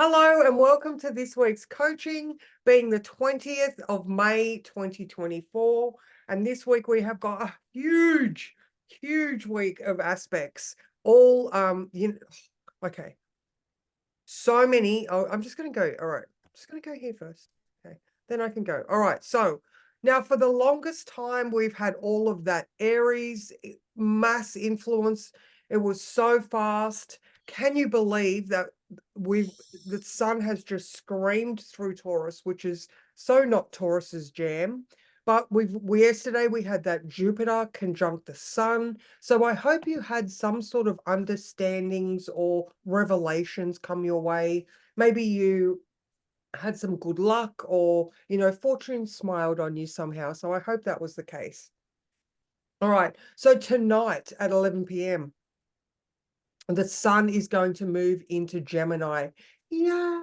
Hello and welcome to this week's coaching, being the 20th of May 2024. And this week we have got a huge week of aspects. All okay. So many. Oh, I'm just gonna go. All right, I'm just gonna go here first. Okay, then I can go. All right, so now for the longest time we've had all of that Aries mass influence. It was so fast. Can you believe that the sun has just screamed through Taurus, which is so not Taurus's jam. But yesterday we had that Jupiter conjunct the sun. So I hope you had some sort of understandings or revelations come your way. Maybe you had some good luck or, fortune smiled on you somehow. So I hope that was the case. All right. So tonight at 11 p.m., the sun is going to move into Gemini. Yay!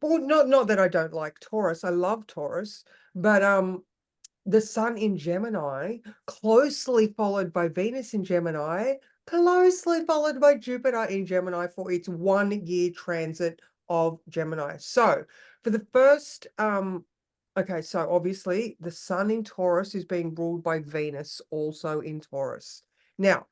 Well, not that I don't like Taurus. I love Taurus, but the sun in Gemini, closely followed by Venus in Gemini, closely followed by Jupiter in Gemini for its 1 year transit of Gemini. So for the first, okay, so obviously the sun in Taurus is being ruled by Venus also in Taurus. Now,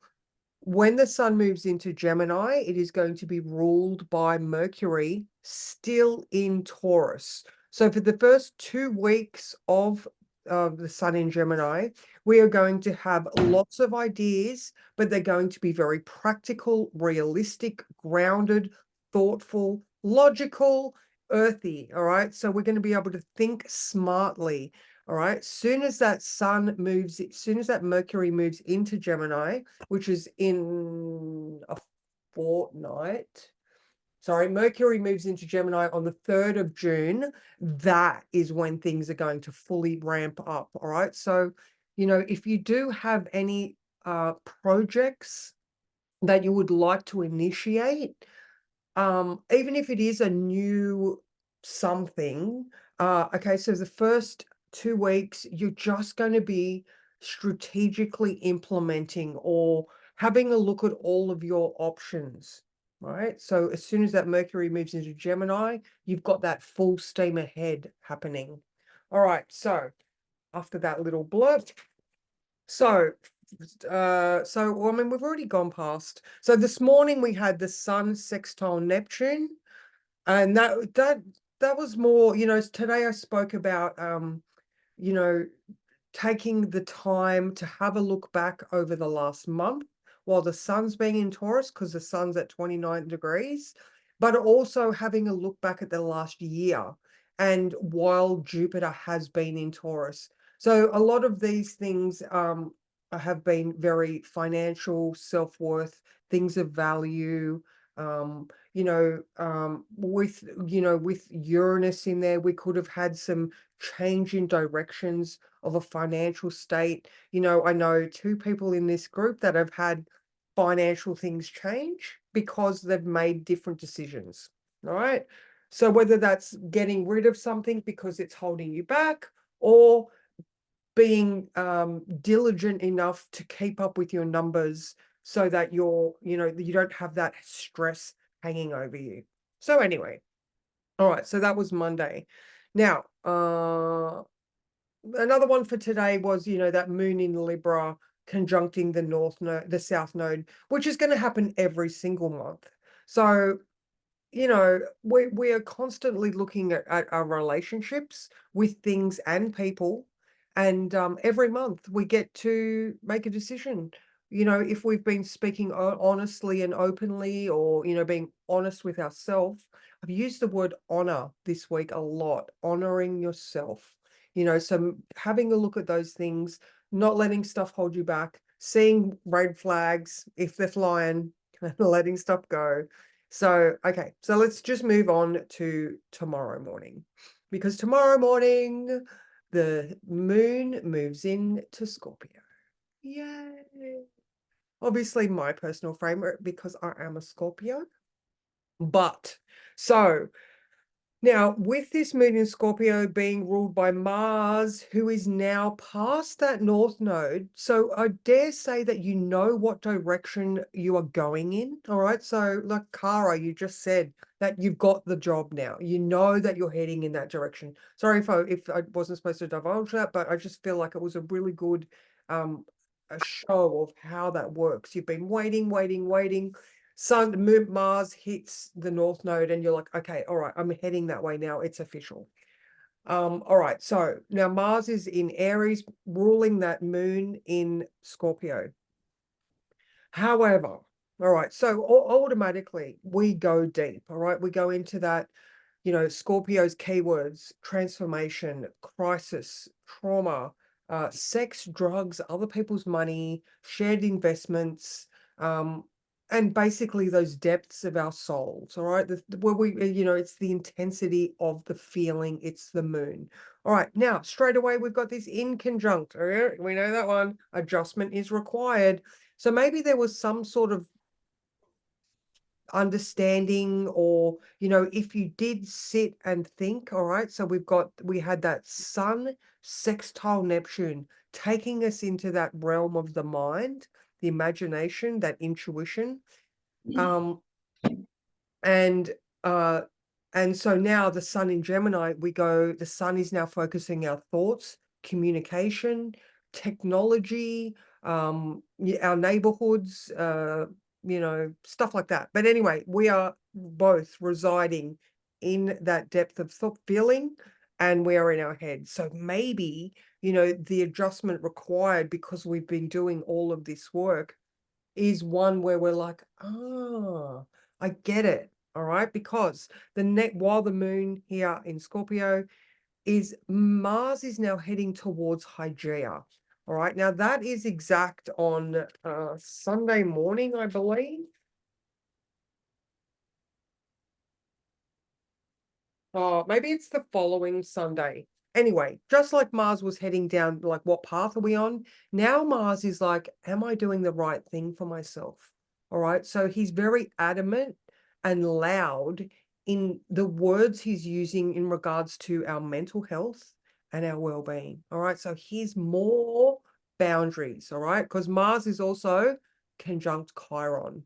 when the sun moves into Gemini, it is going to be ruled by Mercury still in Taurus. So for the first 2 weeks of the sun in Gemini, we are going to have lots of ideas, but they're going to be very practical, realistic, grounded, thoughtful, logical, earthy. All right. So we're going to be able to think smartly. All right. Soon as that Mercury moves into Gemini, which is in a fortnight. Sorry, Mercury moves into Gemini on the 3rd of June. That is when things are going to fully ramp up. All right. So, if you do have any projects that you would like to initiate, even if it is a new something, okay, so the first 2 weeks, you're just going to be strategically implementing or having a look at all of your options, right? So as soon as that Mercury moves into Gemini, you've got that full steam ahead happening. All right, so after that little blurb, so I mean, we've already gone past. So this morning we had the sun sextile Neptune, and that was more, today I spoke about you know, taking the time to have a look back over the last month while the sun's being in Taurus, because the sun's at 29 degrees, but also having a look back at the last year and while Jupiter has been in Taurus. So a lot of these things have been very financial, self-worth, things of value. With Uranus in there, we could have had some change in directions of a financial state. I know 2 people in this group that have had financial things change because they've made different decisions. All right. So whether that's getting rid of something because it's holding you back, or being diligent enough to keep up with your numbers so that you don't have that stress hanging over you. So anyway, all right, so that was Monday. Now, another one for today was, that moon in Libra conjuncting the south node, which is going to happen every single month. So, we are constantly looking at our relationships with things and people. And every month we get to make a decision. If we've been speaking honestly and openly, or, being honest with ourselves. I've used the word honor this week a lot, honoring yourself. So having a look at those things, not letting stuff hold you back, seeing red flags if they're flying, and letting stuff go. So, okay, so let's just move on to tomorrow morning, because tomorrow morning the moon moves into Scorpio. Yay! Obviously my personal framework, because I am a Scorpio. But so Now, with this moon in Scorpio being ruled by Mars, who is now past that north node, so I dare say that you know what direction you are going in. All right. So, like Kara, you just said that you've got the job now. You know that you're heading in that direction. Sorry if I wasn't supposed to divulge that, but I just feel like it was a really good a show of how that works. You've been waiting. Mars hits the north node and you're like, okay, all right, I'm heading that way now. It's official. All right. So now Mars is in Aries, ruling that moon in Scorpio. However, all right, so automatically we go deep. All right, we go into that, Scorpio's keywords: transformation, crisis, trauma, sex, drugs, other people's money, shared investments, and basically those depths of our souls. All right, where it's the intensity of the feeling. It's the moon. All right, now straight away we've got this in conjunct. All right, we know that one. Adjustment is required. So maybe there was some sort of understanding, or if you did sit and think. All right, so we had that sun sextile Neptune taking us into that realm of the mind, the imagination, that intuition. And so now the sun in Gemini, the sun is now focusing our thoughts, communication, technology, our neighborhoods, stuff like that. But anyway, we are both residing in that depth of thought feeling, and we are in our head. So maybe, the adjustment required, because we've been doing all of this work, is one where we're like, I get it. All right. Because while the moon here in Scorpio is, Mars is now heading towards Hygeia. All right. Now that is exact on Sunday morning, I believe. Oh, maybe it's the following Sunday. Anyway, just like Mars was heading down, like, what path are we on? Now Mars is like, am I doing the right thing for myself? All right. So he's very adamant and loud in the words he's using in regards to our mental health and our well-being. All right. So here's more boundaries. All right. Because Mars is also conjunct Chiron.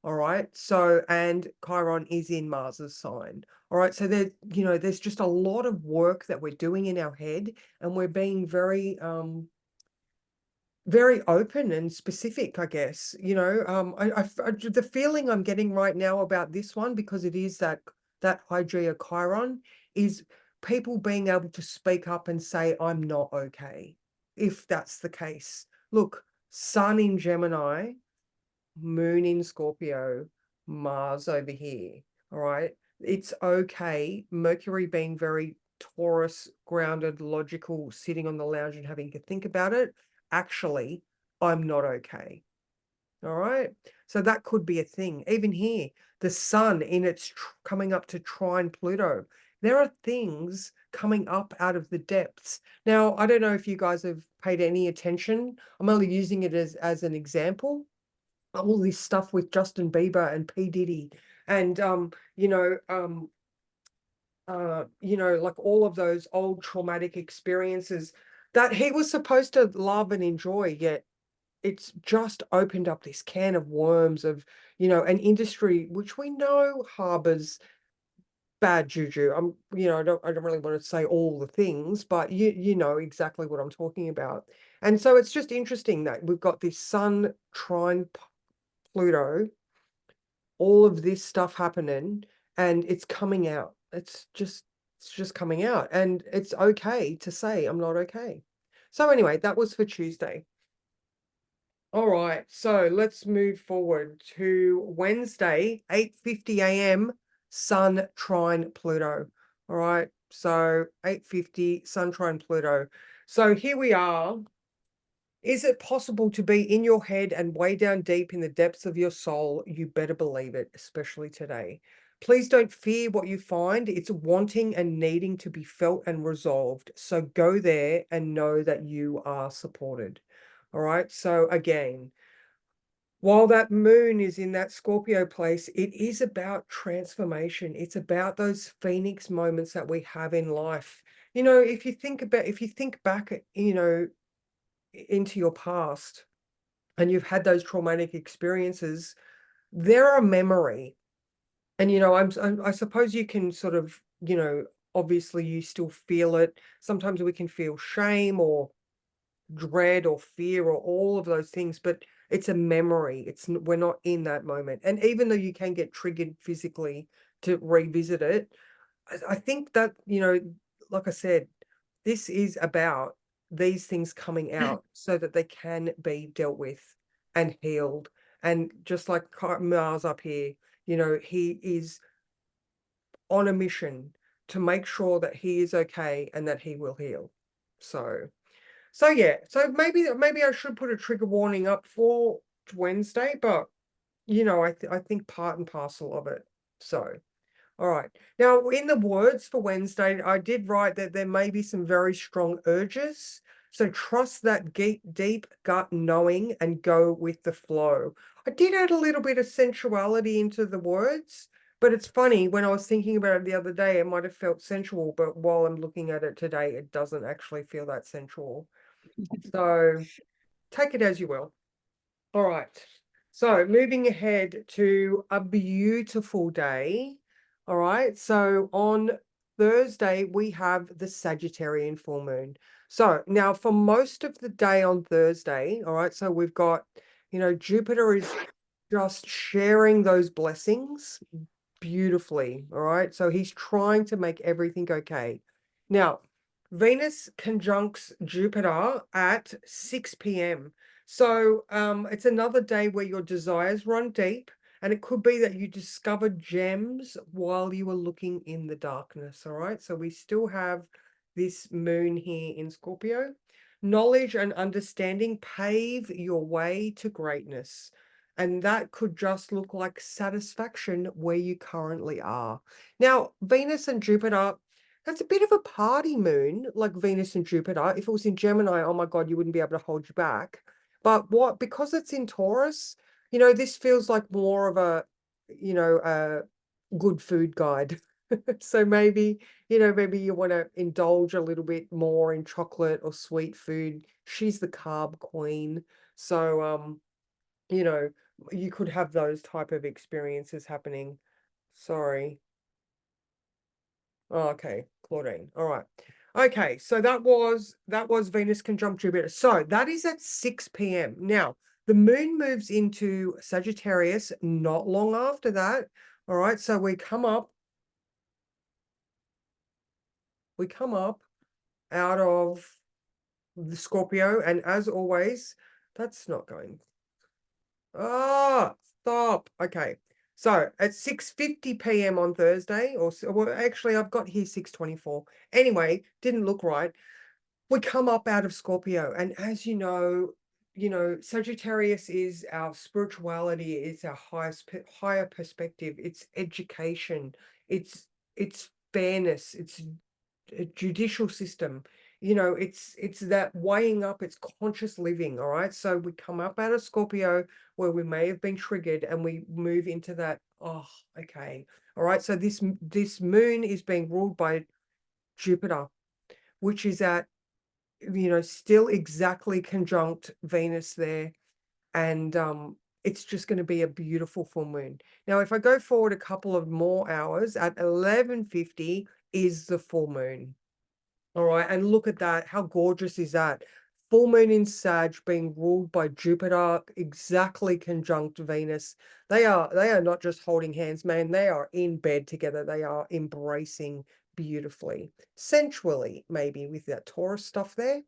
All right. So, and Chiron is in Mars's sign. All right. So there's just a lot of work that we're doing in our head, and we're being very open and specific, I guess. The feeling I'm getting right now about this one, because it is that Hygeia Chiron, is people being able to speak up and say, I'm not okay, if that's the case. Look, Sun in Gemini, moon in Scorpio, Mars over here. All right. It's okay. Mercury being very Taurus, grounded, logical, sitting on the lounge and having to think about it. Actually, I'm not okay. All right. So that could be a thing. Even here, the sun in its coming up to trine Pluto. There are things coming up out of the depths. Now, I don't know if you guys have paid any attention. I'm only using it as an example. All this stuff with Justin Bieber and P. Diddy, and like all of those old traumatic experiences that he was supposed to love and enjoy, yet it's just opened up this can of worms of, an industry which we know harbors bad juju. I don't really want to say all the things, but you know exactly what I'm talking about. And so it's just interesting that we've got this sun trine Pluto, all of this stuff happening, and it's coming out. It's just coming out, and it's okay to say I'm not okay. So anyway, that was for Tuesday. All right, so let's move forward to Wednesday, 8:50 a.m. Sun trine Pluto. All right, so 8:50 Sun trine Pluto. So here we are. Is it possible to be in your head and way down deep in the depths of your soul? You better believe it, especially today. Please don't fear what you find. It's wanting and needing to be felt and resolved. So go there and know that you are supported. All right. So again, while that moon is in that Scorpio place, it is about transformation. It's about those phoenix moments that we have in life. If you think back, into your past and you've had those traumatic experiences, they're a memory. And, I suppose you can sort of, obviously you still feel it. Sometimes we can feel shame or dread or fear or all of those things, but it's a memory. We're not in that moment. And even though you can get triggered physically to revisit it, I think that, like I said, this is about these things coming out so that they can be dealt with and healed. And just like Mars up here, he is on a mission to make sure that he is okay and that he will heal. So yeah, so maybe I should put a trigger warning up for Wednesday, but I think part and parcel of it. So, all right. Now, in the words for Wednesday, I did write that there may be some very strong urges. So trust that deep gut knowing and go with the flow. I did add a little bit of sensuality into the words, but it's funny, when I was thinking about it the other day, it might have felt sensual, but while I'm looking at it today, it doesn't actually feel that sensual. So take it as you will. All right. So moving ahead to a beautiful day. All right. So on Thursday, we have the Sagittarian full moon. So now for most of the day on Thursday, all right, so we've got, Jupiter is just sharing those blessings beautifully. All right. So he's trying to make everything okay. Now, Venus conjuncts Jupiter at 6 p.m. So it's another day where your desires run deep, and it could be that you discovered gems while you were looking in the darkness. All right. So we still have this moon here in Scorpio. Knowledge and understanding pave your way to greatness. And that could just look like satisfaction where you currently are. Now, Venus and Jupiter, that's a bit of a party moon, like Venus and Jupiter. If it was in Gemini, oh my God, you wouldn't be able to hold you back. But because it's in Taurus, this feels like more of a good food guide. So maybe you want to indulge a little bit more in chocolate or sweet food. She's the carb queen. So, you know, you could have those type of experiences happening. Sorry. Oh, okay, Claudine. All right. Okay, so that was Venus conjunct Jupiter. So that is at 6 p.m. Now, the moon moves into Sagittarius not long after that. All right, so we come up out of the Scorpio, and as always, that's not going. Ah, stop. Okay. So at 6:50 p.m. on Thursday, well, actually, I've got here 6:24. Anyway, didn't look right. We come up out of Scorpio, and as Sagittarius is our spirituality, it's our higher perspective, it's education, it's fairness, it's a judicial system. It's that weighing up, it's conscious living. All right. So we come up out of Scorpio where we may have been triggered, and we move into that. Oh, okay. All right. So this moon is being ruled by Jupiter, which is at, still exactly conjunct Venus there. And it's just going to be a beautiful full moon. Now, if I go forward a couple of more hours, at 11:50 is the full moon. All right, and look at that. How gorgeous is that? Full moon in Sag being ruled by Jupiter, exactly conjunct Venus. They are not just holding hands, man. They are in bed together. They are embracing beautifully, sensually, maybe with that Taurus stuff there.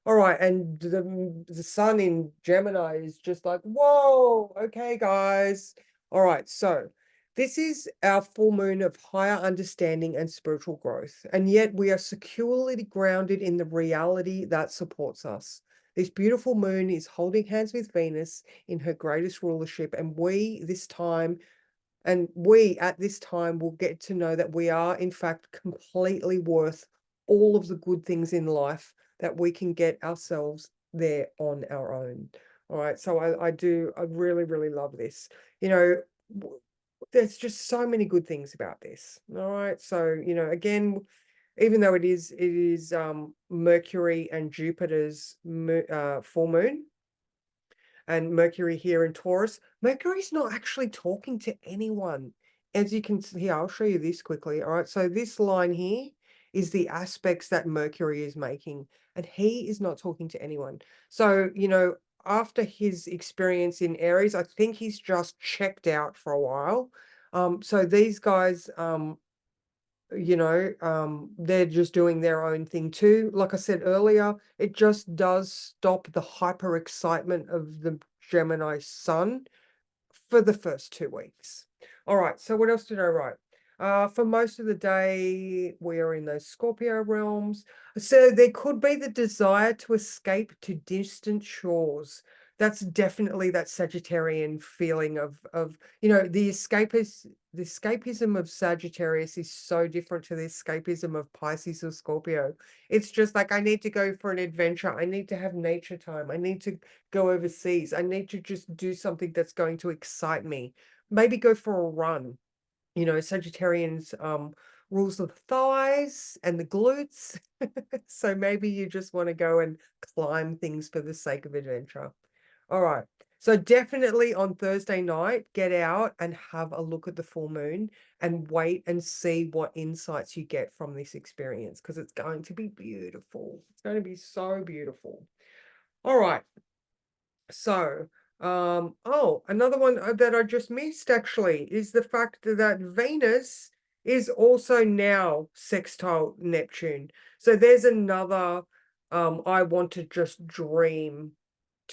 All right, and the sun in Gemini is just like, whoa, okay, guys. All right, so this is our full moon of higher understanding and spiritual growth, and yet we are securely grounded in the reality that supports us. This beautiful moon is holding hands with Venus in her greatest rulership, and we at this time will get to know that we are, in fact, completely worth all of the good things in life, that we can get ourselves there on our own. All right. So I really, really love this. You know, there's just so many good things about this. All right. So, again, even though it is Mercury and Jupiter's full moon, and Mercury here in Taurus, Mercury's not actually talking to anyone. As you can see, I'll show you this quickly. All right, so this line here is the aspects that Mercury is making, and he is not talking to anyone. So, after his experience in Aries, I think he's just checked out for a while. So these guys, they're just doing their own thing too. Like I said earlier, it just does stop the hyper excitement of the Gemini sun for the first 2 weeks. All right, so what else did I write? For most of the day, we are in those Scorpio realms. So there could be the desire to escape to distant shores. That's definitely that Sagittarian feeling of the escapism of Sagittarius is so different to the escapism of Pisces or Scorpio. It's just like, I need to go for an adventure. I need to have nature time. I need to go overseas. I need to just do something that's going to excite me. Maybe go for a run. Sagittarians rules the thighs and the glutes. So maybe you just want to go and climb things for the sake of adventure. All right. So definitely on Thursday night, get out and have a look at the full moon and wait and see what insights you get from this experience, because it's going to be beautiful. It's going to be so beautiful. All right. So, another one that I just missed actually is the fact that Venus is also now sextile Neptune. So there's another I want to just dream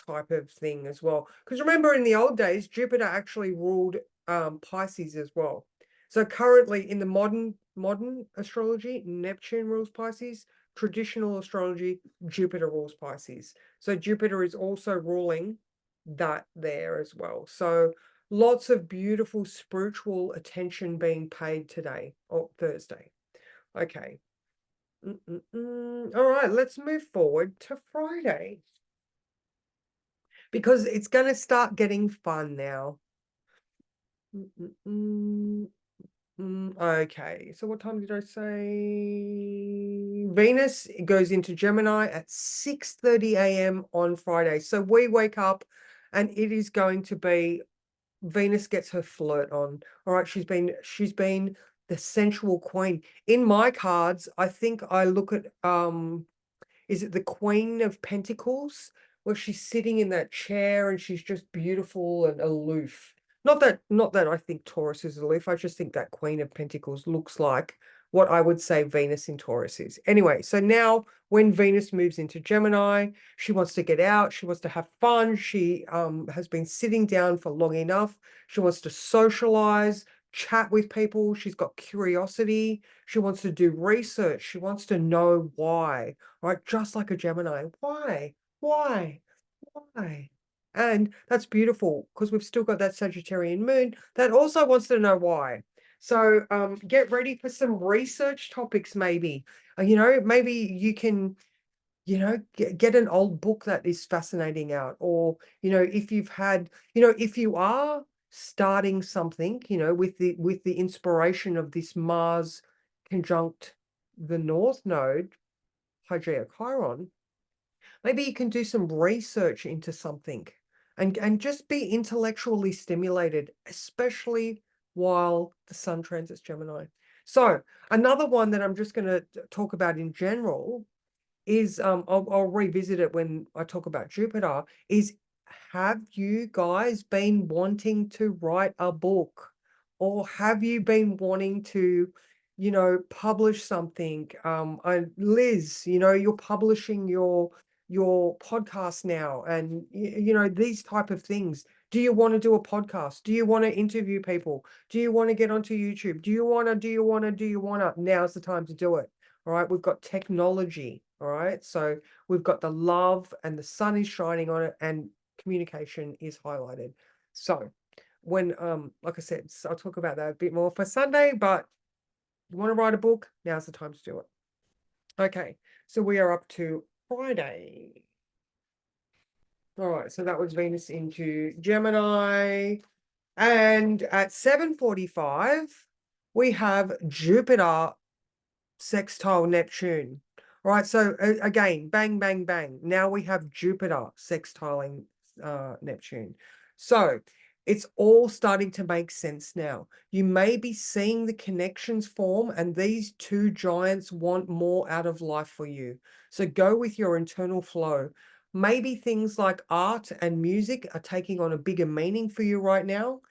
type of thing as well. Because remember, in the old days, Jupiter actually ruled Pisces as well. So currently in the modern astrology, Neptune rules Pisces. Traditional astrology, Jupiter rules Pisces. So Jupiter is also ruling that there as well. So lots of beautiful spiritual attention being paid today or Thursday. Okay. All right, let's move forward to Friday, because it's going to start getting fun now. Okay, so what time did I say? Venus goes into Gemini at 6:30 a.m. on Friday. So we wake up and it is going to be Venus gets her flirt on. All right, she's been the sensual queen. In my cards, I think I look at is it the Queen of Pentacles, where she's sitting in that chair and she's just beautiful and aloof. Not that I think Taurus is aloof. I just think that Queen of Pentacles looks like what I would say Venus in Taurus is. Anyway, so now when Venus moves into Gemini, she wants to get out. She wants to have fun. She has been sitting down for long enough. She wants to socialize, chat with people. She's got curiosity. She wants to do research. She wants to know why, right? Just like a Gemini. Why? Why? Why? And that's beautiful, because we've still got that Sagittarian moon that also wants to know why. So get ready for some research topics, maybe. Maybe you can, get an old book that is fascinating out. Or, if you've had, if you are starting something, with the inspiration of this Mars conjunct the North Node, Hygieia Chiron, maybe you can do some research into something and just be intellectually stimulated, especially while the sun transits Gemini. So another one that I'm just going to talk about in general is I'll revisit it when I talk about Jupiter, is, have you guys been wanting to write a book, or have you been wanting to publish something? Liz, you're publishing your podcast now, and these type of things. Do you want to do a podcast? Do you want to interview people? Do you want to get onto YouTube? Do you want to? Now's the time to do it. All right, we've got technology. All right, so we've got the love and the sun is shining on it, and communication is highlighted. So when like I said, I'll talk about that a bit more for Sunday, but you want to write a book, now's the time to do it. Okay, so we are up to Friday. All right, so that was Venus into Gemini. And at 7:45, we have Jupiter sextile Neptune. All right, so again, bang, bang, bang. Now we have Jupiter sextiling Neptune. So it's all starting to make sense now. You may be seeing the connections form, and these two giants want more out of life for you. So go with your internal flow. Maybe things like art and music are taking on a bigger meaning for you right now.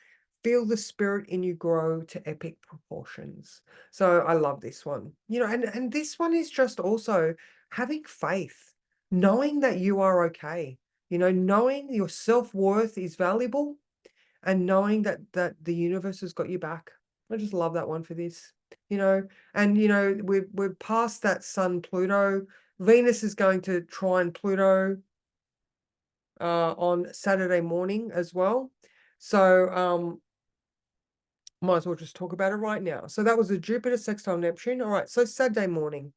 Feel the spirit in you grow to epic proportions. So I love this one. And this one is just also having faith, knowing that you are okay, knowing your self-worth is valuable, and knowing that the universe has got you back. I just love that one for this. And we're past that Sun Pluto. Venus is going to trine Pluto on Saturday morning as well. So might as well just talk about it right now. So that was a Jupiter sextile Neptune. All right, so Saturday morning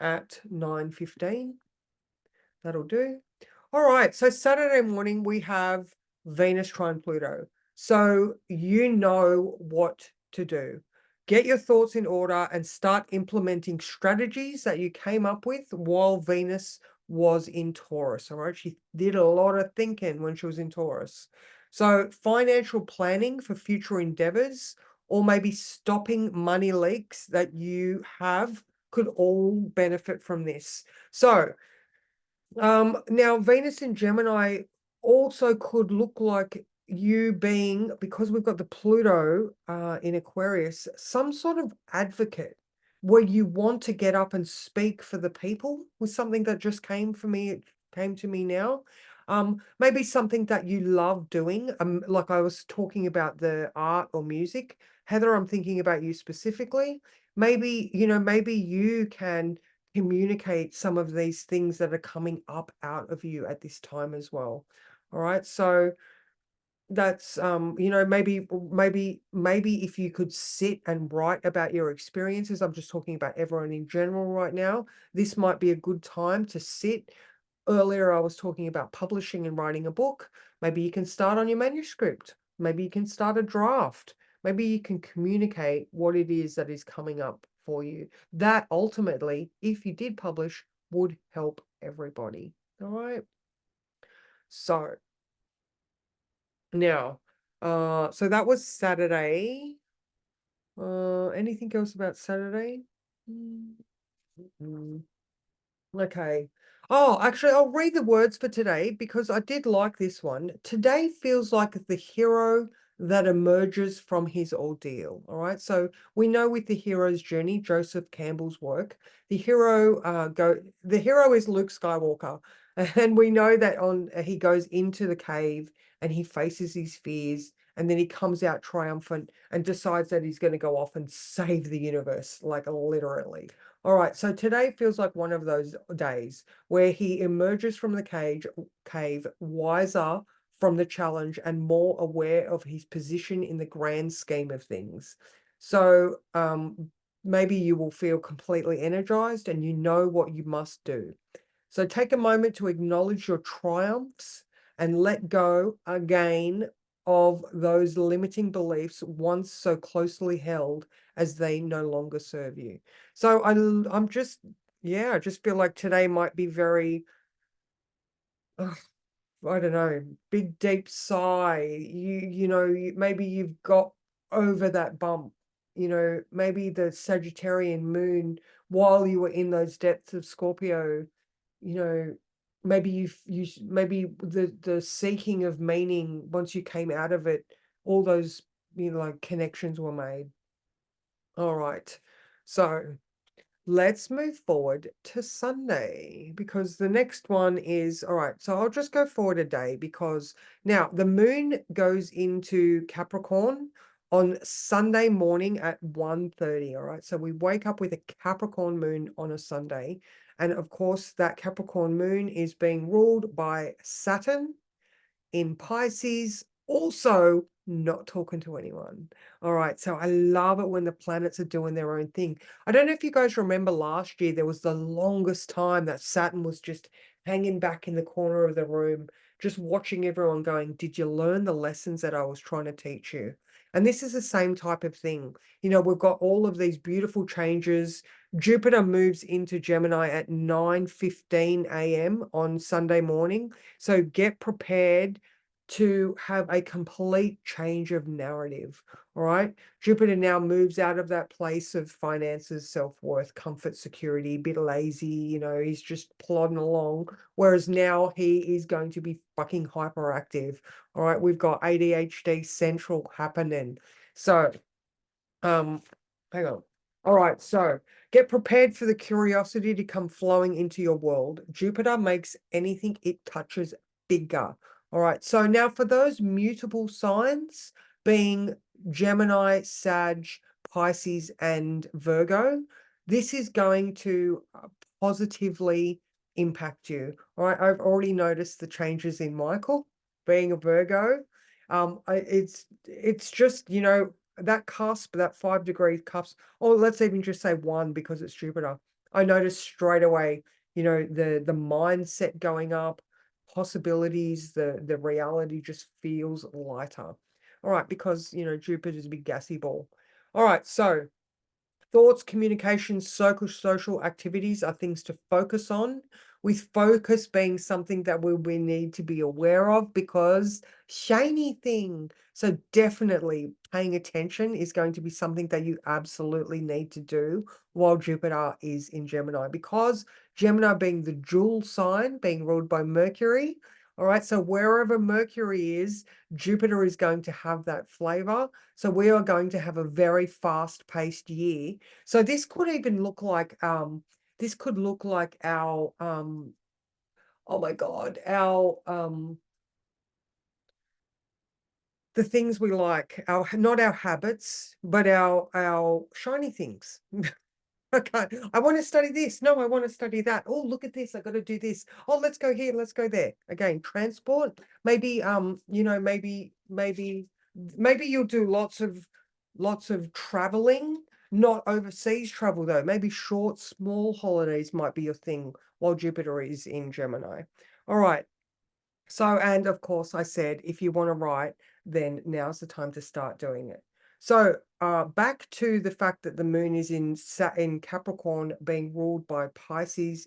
at 9:15. That'll do. All right, so Saturday morning we have Venus trine Pluto. So you know what to do. Get your thoughts in order and start implementing strategies that you came up with while Venus was in Taurus. All right, she did a lot of thinking when she was in Taurus. So financial planning for future endeavors, or maybe stopping money leaks that you have, could all benefit from this. So now Venus in Gemini also could look like you being, because we've got the Pluto in Aquarius, some sort of advocate where you want to get up and speak for the people, was something that just came for me. It came to me now. Maybe something that you love doing. Like I was talking about the art or music. Heather, I'm thinking about you specifically. Maybe you can communicate some of these things that are coming up out of you at this time as well. All right, so that's maybe if you could sit and write about your experiences. I'm just talking about everyone in general right now. This might be a good time to sit. Earlier I was talking about publishing and writing a book. Maybe you can start on your manuscript. Maybe you can start a draft. Maybe you can communicate what it is that is coming up for you. That ultimately, if you did publish, would help everybody. All right. So now, so that was Saturday. Anything else about Saturday? Mm. Okay. Oh, actually, I'll read the words for today because I did like this one. Today feels like the hero that emerges from his ordeal. All right. So we know with the hero's journey, Joseph Campbell's work, the hero is Luke Skywalker. And we know that he goes into the cave and he faces his fears, and then he comes out triumphant and decides that he's going to go off and save the universe, like literally. All right, so today feels like one of those days where he emerges from the cave wiser from the challenge and more aware of his position in the grand scheme of things. So maybe you will feel completely energized and you know what you must do. So take a moment to acknowledge your triumphs and let go again of those limiting beliefs once so closely held as they no longer serve you. So I just feel like today might be very, I don't know, big deep sigh. Maybe you've got over that bump. Maybe the Sagittarian moon while you were in those depths of Scorpio. you know Maybe maybe the seeking of meaning, once you came out of it, all those like connections were made. All right, so let's move forward to Sunday, because the next one is, all right, so I'll just go forward a day, because now the moon goes into Capricorn on Sunday morning at 1:30. All right, so we wake up with a Capricorn moon on a Sunday, and of course that Capricorn moon is being ruled by Saturn in Pisces also not talking to anyone. All right. So I love it when the planets are doing their own thing. I don't know if you guys remember last year, there was the longest time that Saturn was just hanging back in the corner of the room, just watching everyone going, did you learn the lessons that I was trying to teach you? And this is the same type of thing. You know, we've got all of these beautiful changes. Jupiter moves into Gemini at 9:15 a.m. on Sunday morning. So get prepared to have a complete change of narrative. All right. Jupiter now moves out of that place of finances, self-worth, comfort, security, a bit lazy, you know, he's just plodding along. Whereas now he is going to be fucking hyperactive. All right. We've got ADHD central happening. So, hang on. All right. So get prepared for the curiosity to come flowing into your world. Jupiter makes anything it touches bigger. All right. So now for those mutable signs being Gemini, Sag, Pisces, and Virgo, this is going to positively impact you. All right. I've already noticed the changes in Michael being a Virgo. It's just, you know, that cusp, that 5 degree cusp, or let's even just say 1 because it's Jupiter. I noticed straight away, you know, the mindset going up, possibilities, the reality just feels lighter. All right, because you know Jupiter's a big gassy ball. All right, so thoughts, communication, social activities are things to focus on, with focus being something that we need to be aware of because shiny thing. So definitely paying attention is going to be something that you absolutely need to do while Jupiter is in Gemini, because Gemini being the jewel sign, being ruled by Mercury. All right, so wherever Mercury is, Jupiter is going to have that flavor. So we are going to have a very fast-paced year. So this could even look like this could look like our oh my God, our the things we like, our not our habits, but our shiny things. Okay, I want to study this. No, I want to study that. Oh, look at this. I got to do this. Oh, let's go here. Let's go there. Again, transport. Maybe, you know, maybe you'll do lots of traveling, not overseas travel though. Maybe short, small holidays might be your thing while Jupiter is in Gemini. All right. So, and of course, I said, if you want to write, then now's the time to start doing it. So, back to the fact that the moon is in Capricorn, being ruled by Pisces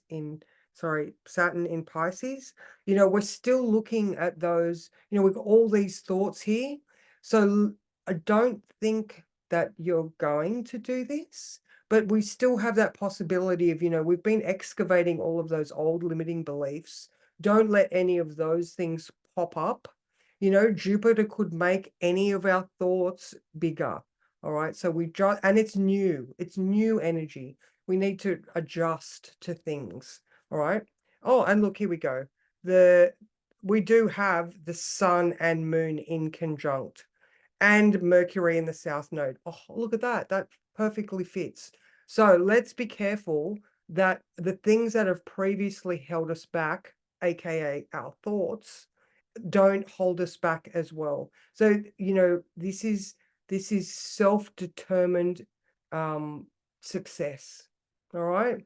Saturn in Pisces. You know, we're still looking at those, you know, we've got all these thoughts here. So I don't think that you're going to do this, but we still have that possibility of, you know, we've been excavating all of those old limiting beliefs. Don't let any of those things pop up. You know, Jupiter could make any of our thoughts bigger. All right. So and it's new energy. We need to adjust to things. All right. Oh, and look, here we go. We do have the sun and moon in conjunct and Mercury in the south node. Oh, look at that. That perfectly fits. So let's be careful that the things that have previously held us back, aka our thoughts, don't hold us back as well. So, you know, this is self-determined success. All right.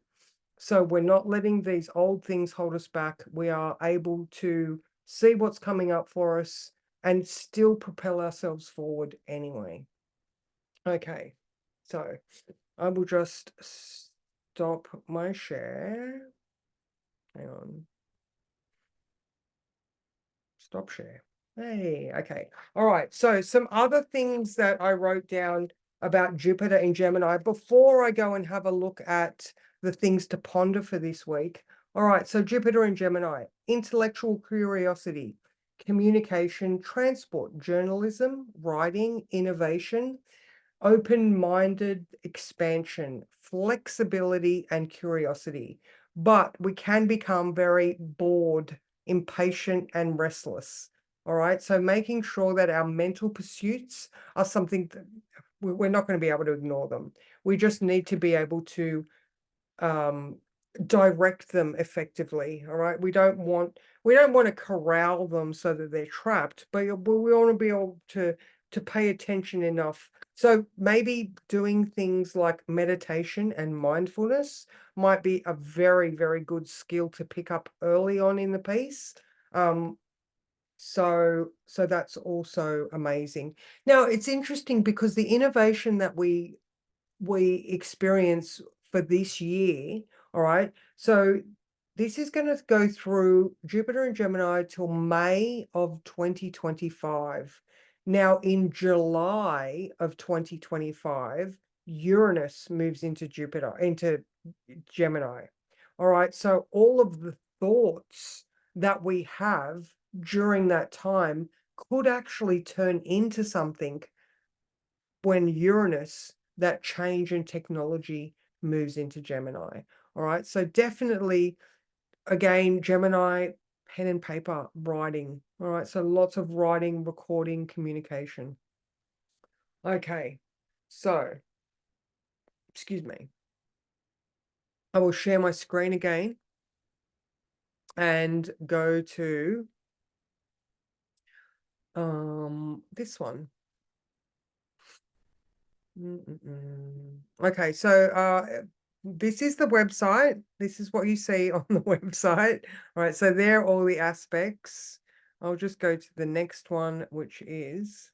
So we're not letting these old things hold us back. We are able to see what's coming up for us and still propel ourselves forward anyway. Okay, so I will just stop my share. Hang on. Stop share. Hey, okay. All right. So some other things that I wrote down about Jupiter in Gemini before I go and have a look at the things to ponder for this week. All right. So Jupiter in Gemini, intellectual curiosity, communication, transport, journalism, writing, innovation, open-minded expansion, flexibility, and curiosity. But we can become very bored, impatient, and restless. All right. So making sure that our mental pursuits are something that we're not going to be able to ignore them. We just need to be able to direct them effectively. All right. we don't want to corral them so that they're trapped, but we want to be able to pay attention enough. So maybe doing things like meditation and mindfulness might be a very, very good skill to pick up early on in the piece. So that's also amazing. Now it's interesting because the innovation that we experience for this year, all right, so this is going to go through Jupiter and Gemini till May of 2025. Now in July of 2025, Uranus moves into Gemini. All right, so all of the thoughts that we have during that time could actually turn into something when Uranus, that change in technology, moves into Gemini. All right, so definitely, again, Gemini, pen and paper, writing. All right, so lots of writing, recording, communication. Okay, so, excuse me. I will share my screen again and go to this one. Okay, so this is the website. This is what you see on the website. All right, so there are all the aspects. I'll just go to the next one, which is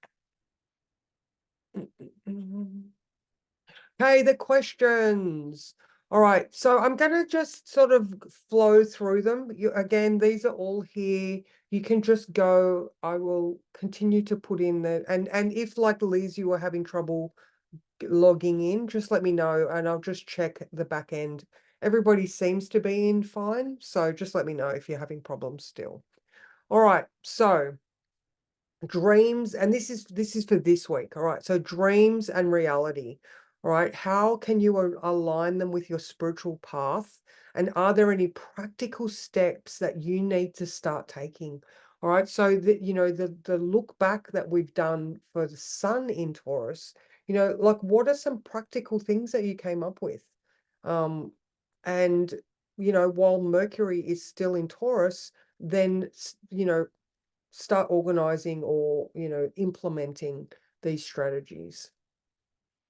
okay, the questions. All right, so I'm going to just sort of flow through them. Again, these are all here. You can just go. I will continue to put in the and if, like Liz, you are having trouble logging in, just let me know and I'll just check the back end. Everybody seems to be in fine, so just let me know if you're having problems still. All right, so dreams, and this is for this week. All right, so dreams and reality. All right, how can you align them with your spiritual path, and are there any practical steps that you need to start taking? All right, so the look back that we've done for the sun in Taurus, like what are some practical things that you came up with? And while Mercury is still in Taurus, then start organizing or implementing these strategies.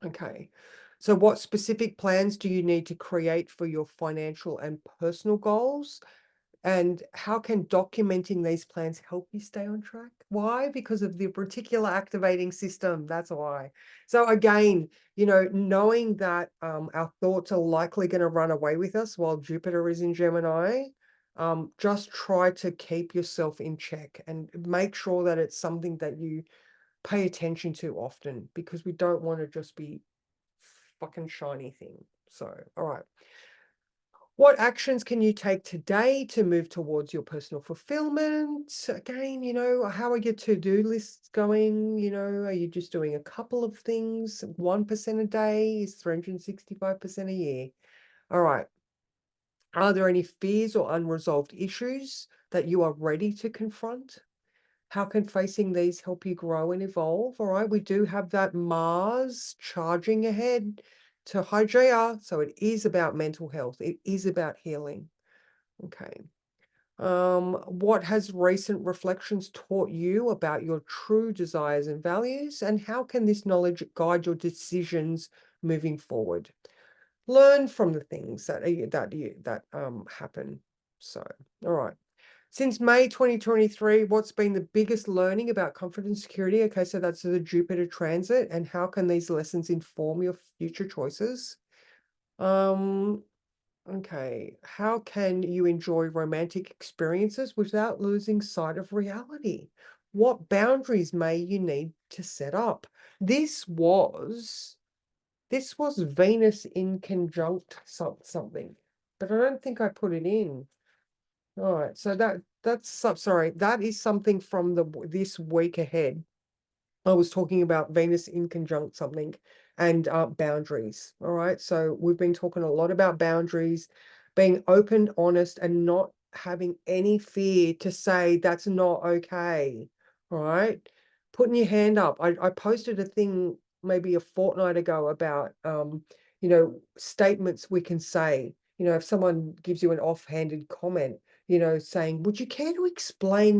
Okay, so what specific plans do you need to create for your financial and personal goals? And how can documenting these plans help you stay on track? Why? Because of the reticular activating system. That's why. So again, knowing that our thoughts are likely going to run away with us while Jupiter is in Gemini, just try to keep yourself in check and make sure that it's something that you pay attention to often, because we don't want to just be fucking shiny thing. So, all right. What actions can you take today to move towards your personal fulfillment? Again, how are your to-do lists going? Are you just doing a couple of things? 1% a day is 365% a year. All right. Are there any fears or unresolved issues that you are ready to confront? How can facing these help you grow and evolve? All right, we do have that Mars charging ahead to Hydrea, so it is about mental health. It is about healing. Okay. What has recent reflections taught you about your true desires and values, and how can this knowledge guide your decisions moving forward? Learn from the things that happen. So, all right. Since May 2023, what's been the biggest learning about comfort and security? Okay, so that's the Jupiter transit, and how can these lessons inform your future choices? Okay, how can you enjoy romantic experiences without losing sight of reality? What boundaries may you need to set up? This was Venus in conjunct something, but I don't think I put it in. All right, so that is something from this week ahead. I was talking about Venus in conjunct something and boundaries. All right, so we've been talking a lot about boundaries, being open, honest, and not having any fear to say that's not okay. All right, putting your hand up. I posted a thing maybe a fortnight ago about statements we can say. If someone gives you an offhanded comment, you know, saying, would you care to explain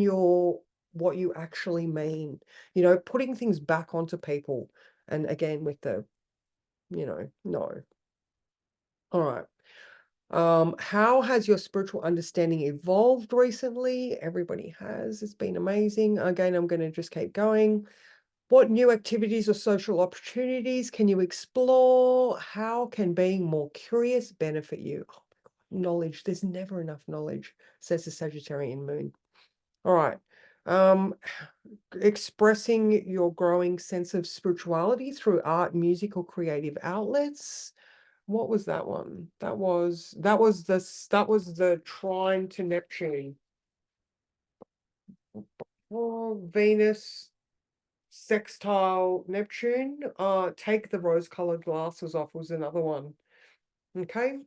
what you actually mean? You know, putting things back onto people. And again, with the, you know, no. All right. How has your spiritual understanding evolved recently? Everybody has. It's been amazing. Again, I'm going to just keep going. What new activities or social opportunities can you explore? How can being more curious benefit you? Oh my God, knowledge. There's never enough knowledge, says the Sagittarian moon. All right. Um, expressing your growing sense of spirituality through art, music, or creative outlets. What was that one? That was the trine to Neptune. Oh, Venus, sextile Neptune. Take the rose-colored glasses off was another one. Okay.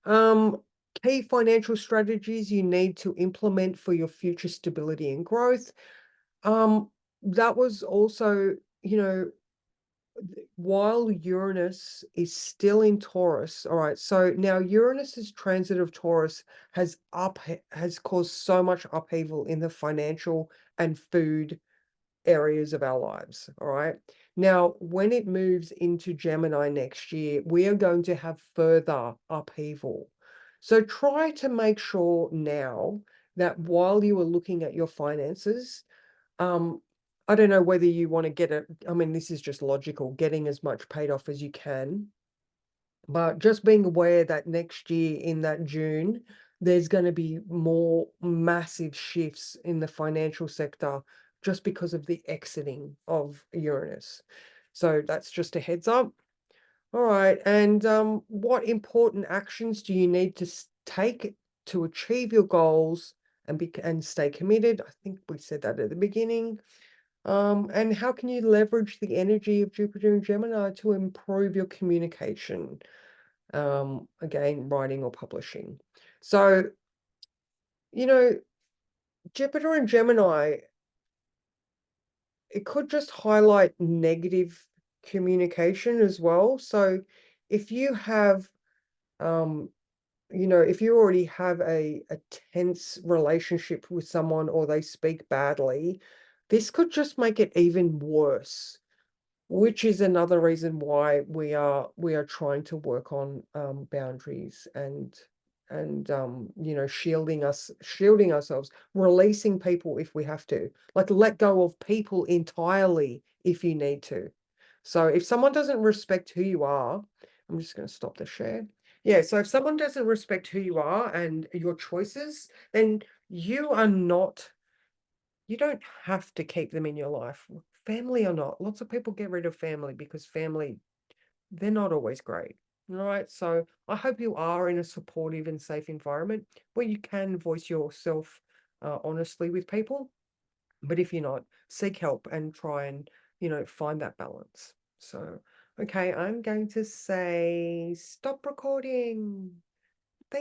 Um, key financial strategies you need to implement for your future stability and growth. That was also, you know, while Uranus is still in Taurus, all right, so now Uranus's transit of Taurus has caused so much upheaval in the financial and food areas of our lives, all right? Now, when it moves into Gemini next year, we are going to have further upheaval. So try to make sure now that while you are looking at your finances, I don't know whether you want to get it. I mean, this is just logical, getting as much paid off as you can. But just being aware that next year in that June, there's going to be more massive shifts in the financial sector just because of the exiting of Uranus. So that's just a heads up. All right. And what important actions do you need to take to achieve your goals and stay committed? I think we said that at the beginning. And how can you leverage the energy of Jupiter and Gemini to improve your communication? Again, writing or publishing. So, you know, Jupiter and Gemini, it could just highlight negative communication as well. So if you have, you know, if you already have a tense relationship with someone or they speak badly, this could just make it even worse, which is another reason why we are trying to work on boundaries and you know, shielding ourselves, releasing people if we have to, like let go of people entirely if you need to. So if someone doesn't respect who you are, I'm just going to stop the share. Yeah, so if someone doesn't respect who you are and your choices, then you are not, you don't have to keep them in your life, family or not. Lots of people get rid of family because family, they're not always great. All right. So I hope you are in a supportive and safe environment where you can voice yourself honestly with people. But if you're not, seek help and try and, you know, find that balance. So, okay, I'm going to say stop recording.